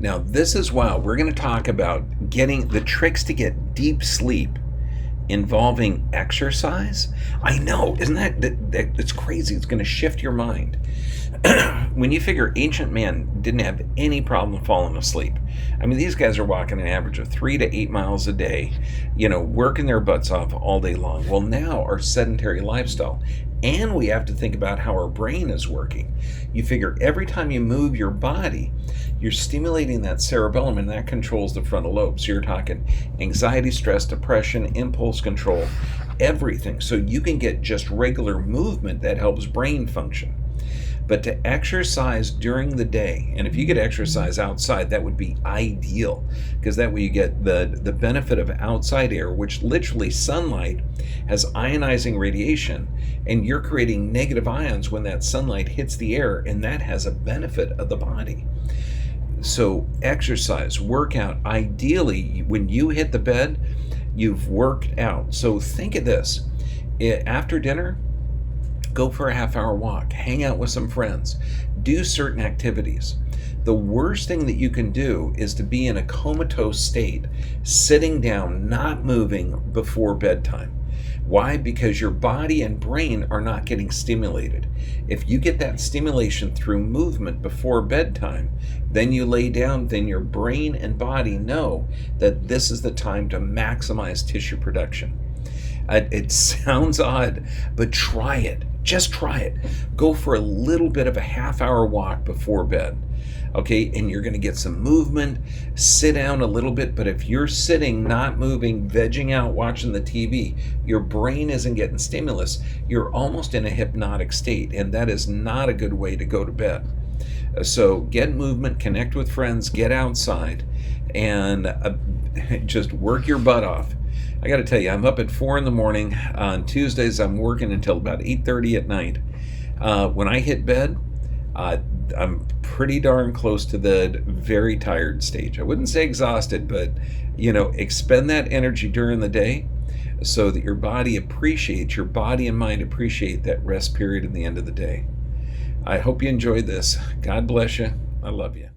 Now, this is wild. We're going to talk about getting the tricks to get deep sleep involving exercise. I know, isn't that it's crazy? It's going to shift your mind. When you figure ancient man didn't have any problem falling asleep. I mean, these guys are walking an average of 3 to 8 miles a day, working their butts off all day long. Well, now our sedentary lifestyle, and we have to think about how our brain is working. You figure every time you move your body, you're stimulating that cerebellum, and that controls the frontal lobe. So you're talking anxiety, stress, depression, impulse control, everything. So you can get just regular movement that helps brain function. But to exercise during the day, and if you could exercise outside, that would be ideal, because that way you get the benefit of outside air, which literally sunlight has ionizing radiation, and you're creating negative ions when that sunlight hits the air, and that has a benefit of the body. So exercise, workout, ideally when you hit the bed, you've worked out. So think of this, after dinner, go for a half-hour walk, hang out with some friends, do certain activities. The worst thing that you can do is to be in a comatose state, sitting down, not moving before bedtime. Why? Because your body and brain are not getting stimulated. If you get that stimulation through movement before bedtime, then you lay down, then your brain and body know that this is the time to maximize tissue production. It sounds odd, but try it. Just try it. Go for a little bit of a half-hour walk before bed. Okay, and you're going to get some movement. Sit down a little bit, but if you're sitting, not moving, vegging out, watching the TV, your brain isn't getting stimulus. You're almost in a hypnotic state, and that is not a good way to go to bed. So get movement, connect with friends, get outside, and just work your butt off. I got to tell you, I'm up at 4 in the morning. On Tuesdays, I'm working until about 8:30 at night. When I hit bed, I'm pretty darn close to the very tired stage. I wouldn't say exhausted, but, expend that energy during the day so that your body and mind appreciate that rest period at the end of the day. I hope you enjoyed this. God bless you. I love you.